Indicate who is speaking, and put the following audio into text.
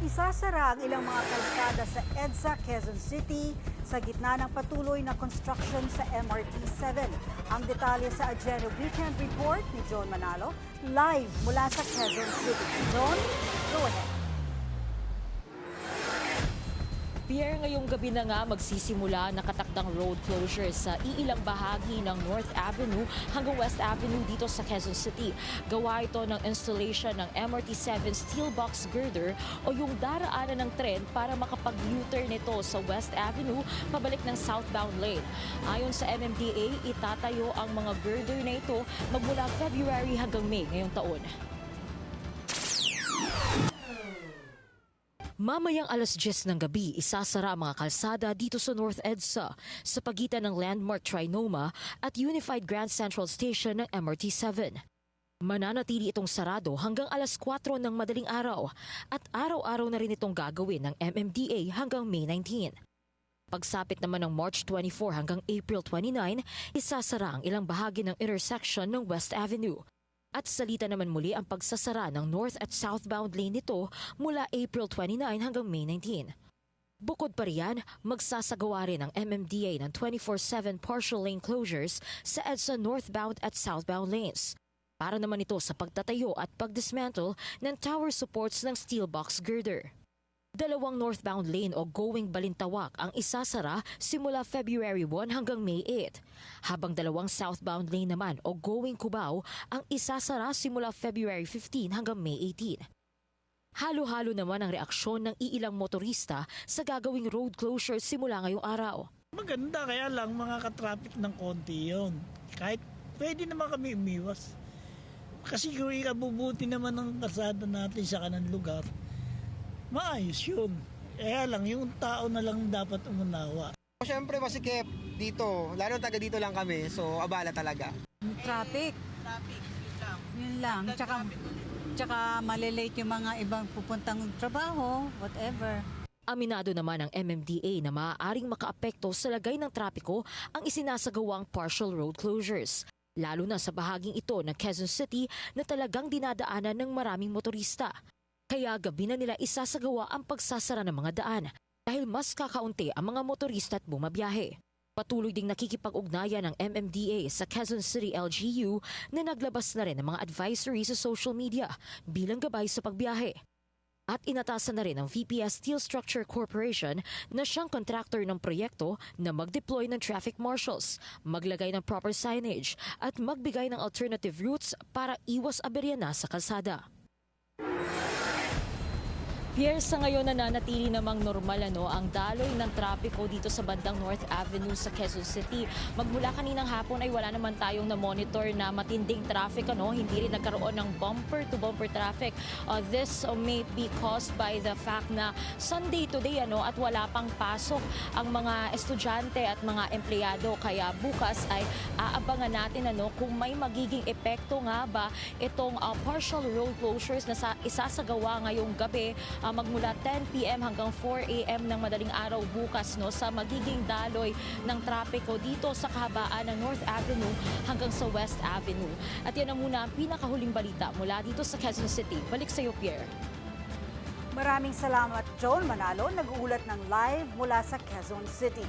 Speaker 1: Isasara ang ilang mga kalsada sa EDSA, Quezon City sa gitna ng patuloy na construction sa MRT-7. Ang detalye sa Agenda Weekend Report ni John Manalo, live mula sa Quezon City. John, go ahead.
Speaker 2: Pierre, ngayong gabi na nga magsisimula nakatakdang road closures sa iilang bahagi ng North Avenue hanggang West Avenue dito sa Quezon City. Gawa ito ng installation ng MRT-7 steel box girder o yung daraanan ng tren para makapag-U-turn nito sa West Avenue pabalik ng southbound lane. Ayon sa MMDA, itatayo ang mga girder na ito magmula February hanggang May ngayong taon. Mamayang alas 10 ng gabi, isasara ang mga kalsada dito sa North EDSA sa pagitan ng Landmark Trinoma at Unified Grand Central Station ng MRT-7. Mananatili itong sarado hanggang alas 4 ng madaling araw at araw-araw na rin itong gagawin ng MMDA hanggang May 19. Pagsapit naman ng March 24 hanggang April 29, isasara ang ilang bahagi ng intersection ng West Avenue. At salita naman muli ang pagsasara ng north at southbound lane nito mula April 29 hanggang May 19. Bukod pa riyan, magsasagawa rin ang MMDA ng 24/7 partial lane closures sa EDSA northbound at southbound lanes. Para naman ito sa pagtatayo at pagdismantle ng tower supports ng steel box girder. Dalawang northbound lane o going Balintawak ang isasara simula February 1 hanggang May 8, habang dalawang southbound lane naman o going Cubao ang isasara simula February 15 hanggang May 18. Halo-halo naman ang reaksyon ng iilang motorista sa gagawing road closure simula ngayong araw.
Speaker 3: Maganda, kaya lang mga katraffic ng konti yun. Kahit pwede naman kami umiwas. Kasi kung ikabubuti naman ng kalsada natin sa kanang lugar, maayos yun. Kaya lang, yung tao na lang dapat umunawa.
Speaker 4: Siyempre masikip dito, lalo taga dito lang kami, so abala talaga.
Speaker 5: Traffic. Yun lang. Tsaka malilate yung mga ibang pupuntang trabaho, whatever.
Speaker 2: Aminado naman ang MMDA na maaaring makaapekto sa lagay ng trapiko ang isinasagawang partial road closures. Lalo na sa bahaging ito ng Quezon City na talagang dinadaanan ng maraming motorista. Kaya gabi na nila isasagawa ang pagsasara ng mga daan dahil mas kakaunti ang mga motorista at bumabiyahe. Patuloy ding nakikipag-ugnayan ng MMDA sa Quezon City LGU na naglabas na rin ng mga advisory sa social media bilang gabay sa pagbiyahe. At inatasan na rin ng VPS Steel Structure Corporation na siyang kontraktor ng proyekto na mag-deploy ng traffic marshals, maglagay ng proper signage at magbigay ng alternative routes para iwas aberya na sa kalsada. Pierre, sa ngayon nananatili namang normal ang daloy ng trapiko dito sa bandang North Avenue sa Quezon City. Magmula kaninang hapon ay wala naman tayong na-monitor na matinding traffic. Hindi rin nagkaroon ng bumper-to-bumper traffic. This may be caused by the fact na Sunday today at wala pang pasok ang mga estudyante at mga empleyado. Kaya bukas ay aabangan natin kung may magiging epekto nga ba itong partial road closures na isasagawa ngayong gabi magmula 10 p.m. hanggang 4 a.m. ng madaling araw bukas sa magiging daloy ng trapiko dito sa kahabaan ng North Avenue hanggang sa West Avenue. At yan na muna ang pinakahuling balita mula dito sa Quezon City. Balik sa iyo, Pierre.
Speaker 1: Maraming salamat, John Manalo, nag-uulat ng live mula sa Quezon City.